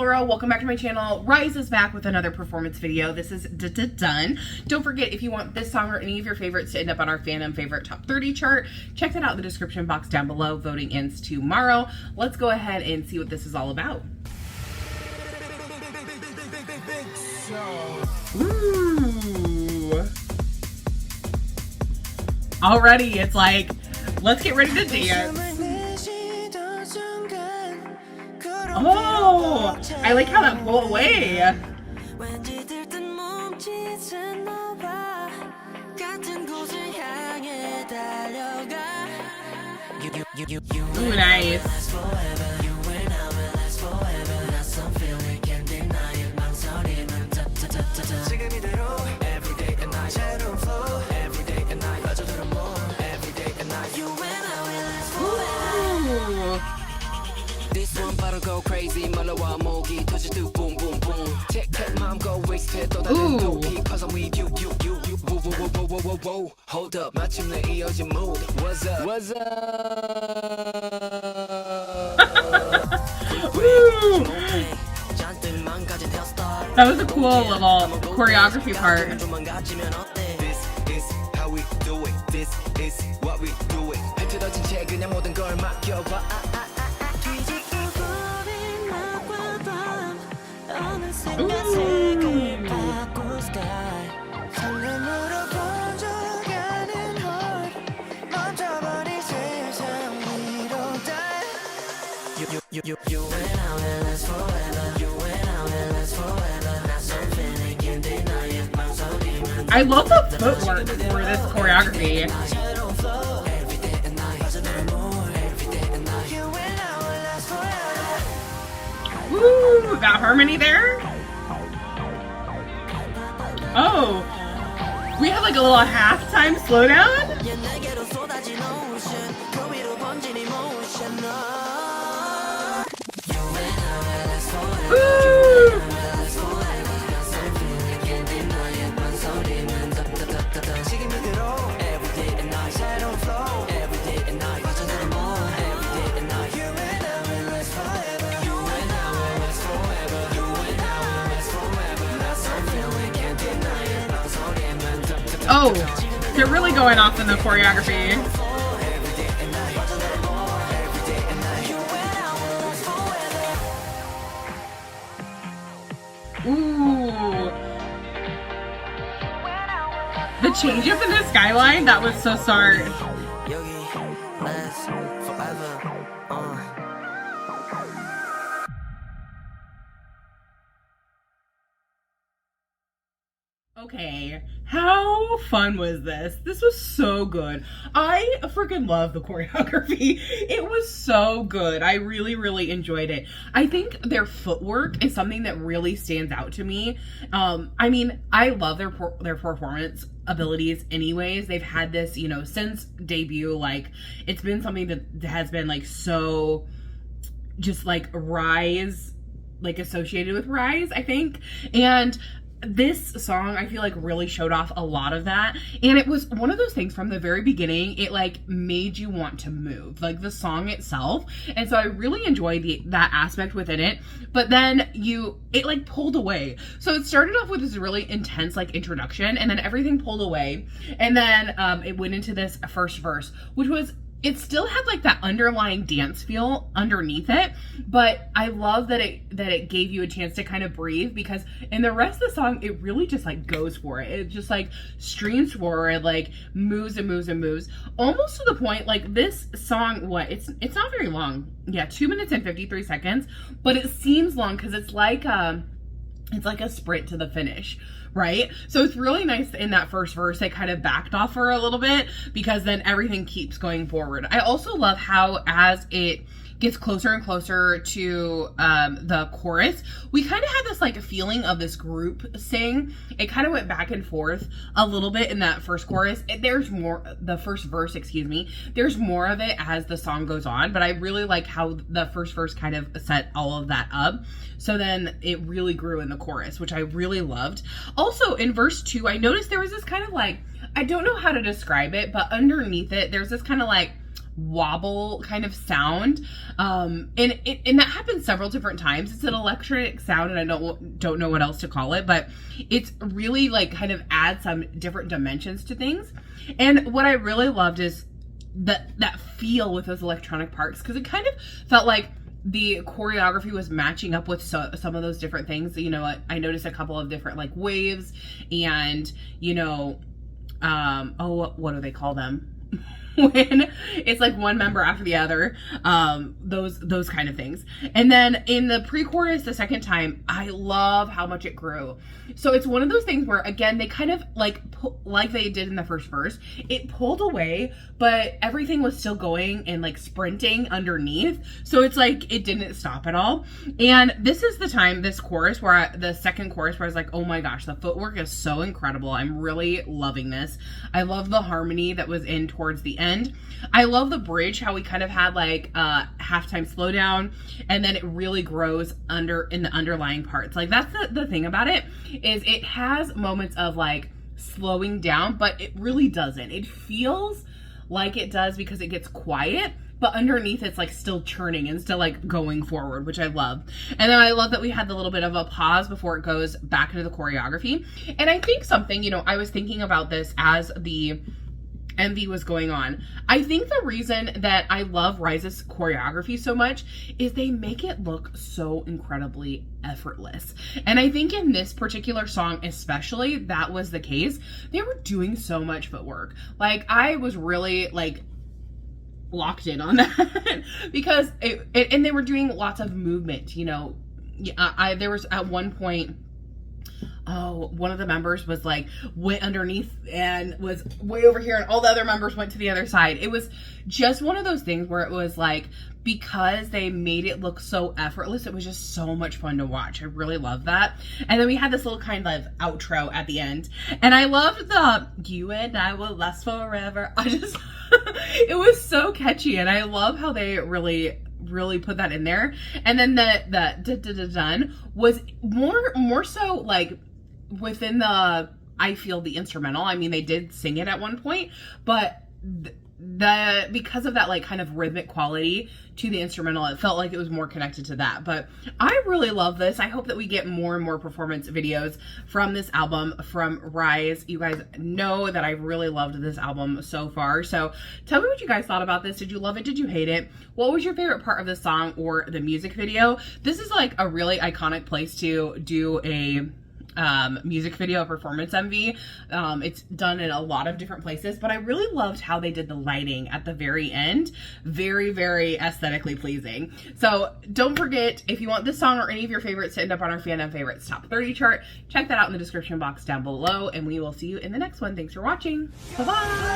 Laura. Welcome back to my channel. RIIZE is back with another performance video. This is done. Don't forget, if you want this song or any of your favorites to end up on our Fandom Favorite Top 30 chart, check that out in the description box down below. Voting ends tomorrow. Let's go ahead and see what this is all about. Ooh. Already, it's like, let's get ready to dance. Oh, I like how that pulled away. Ooh, nice. Go crazy, malawa mogi, touch it do boom boom boom. Check that mom go wasted, throw that because I'm with you, whoa whoa whoa whoa whoa whoa. Hold up, matching the EO's mood. What's up? What's up? That was a cool little choreography part. This is how we do it. This is what we do it. 흐트러진 채 그냥 모든 걸 맡겨봐. I love the footwork for this choreography. Woo! That harmony there? Oh! We have like a little halftime slowdown? Ooh! Oh, they're really going off in the choreography. Ooh. The change up in the skyline, that was so smart. Okay, how fun was this? This was so good. I freaking love the choreography. It was so good. I really, really enjoyed it. I think their footwork is something that really stands out to me. I mean, I love their performance abilities anyways. They've had this, you know, since debut. Like, it's been something that has been like so just like RIIZE, like associated with RIIZE, I think. And this song, I feel like, really showed off a lot of that. And it was one of those things from the very beginning, it like made you want to move, like the song itself. And so I really enjoyed that aspect within it. But then it like pulled away. So it started off with this really intense like introduction, and then everything pulled away. And then it went into this first verse, which was, it still had like that underlying dance feel underneath it, but I love that it gave you a chance to kind of breathe, because in the rest of the song, it really just like goes for it. It just like streams forward, like moves and moves and moves, almost to the point like this song, it's not very long. Yeah, 2 minutes and 53 seconds, but it seems long because it's like a sprint to the finish, right? So it's really nice in that first verse, it kind of backed off for a little bit, because then everything keeps going forward. I also love how as it gets closer and closer to the chorus, we kind of had this like feeling of this group sing. It kind of went back and forth a little bit in that first chorus. There's more, the first verse, excuse me. There's more of it as the song goes on, but I really like how the first verse kind of set all of that up. So then it really grew in the chorus, which I really loved. Also in verse 2, I noticed there was this kind of like, I don't know how to describe it, but underneath it, there's this kind of like wobble kind of sound. And that happens several different times. It's an electric sound, and I don't know what else to call it, but it's really like kind of adds some different dimensions to things. And what I really loved is that feel with those electronic parts, because it kind of felt like the choreography was matching up with some of those different things. You know, I noticed a couple of different like waves, and you know, what do they call them? When it's like one member after the other, those kind of things. And then in the pre-chorus the second time, I love how much it grew. So it's one of those things where, again, they kind of like they did in the first verse, it pulled away, but everything was still going and like sprinting underneath. So it's like it didn't stop at all. And this is the time, this chorus, where the second chorus, where I was like, oh my gosh, the footwork is so incredible. I'm really loving this. I love the harmony that was in towards the end. I love the bridge, how we kind of had like a halftime slowdown, and then it really grows in the underlying parts. Like that's the thing about it, is it has moments of like slowing down, but it really doesn't. It feels like it does because it gets quiet, but underneath it's like still churning and still like going forward, which I love. And then I love that we had the little bit of a pause before it goes back into the choreography. And I think something, you know, I was thinking about this as the MV was going on. I think the reason that I love RIIZE's choreography so much is they make it look so incredibly effortless. And I think in this particular song especially, that was the case. They were doing so much footwork. Like, I was really like locked in on that because and they were doing lots of movement, you know. There was at one point, one of the members was like went underneath and was way over here, and all the other members went to the other side. It was just one of those things where it was like, because they made it look so effortless, it was just so much fun to watch. I really love that. And then we had this little kind of outro at the end, and I loved the "You and I will last forever." I just it was so catchy, and I love how they really put that in there. And then the done was more so like within the, I feel, the instrumental. I mean, they did sing it at one point, but because of that like kind of rhythmic quality to the instrumental, it felt like it was more connected to that. But I really love this. I hope that we get more and more performance videos from this album from RIIZE. You guys know that I really loved this album so far. So tell me what you guys thought about this. Did you love it? Did you hate it? What was your favorite part of the song or the music video? This is like a really iconic place to do a music video, performance MV. It's done in a lot of different places, but I really loved how they did the lighting at the very end. Very, very aesthetically pleasing. So don't forget, if you want this song or any of your favorites to end up on our Fandom Favorites Top 30 chart, check that out in the description box down below, and we will see you in the next one. Thanks for watching. Bye-bye!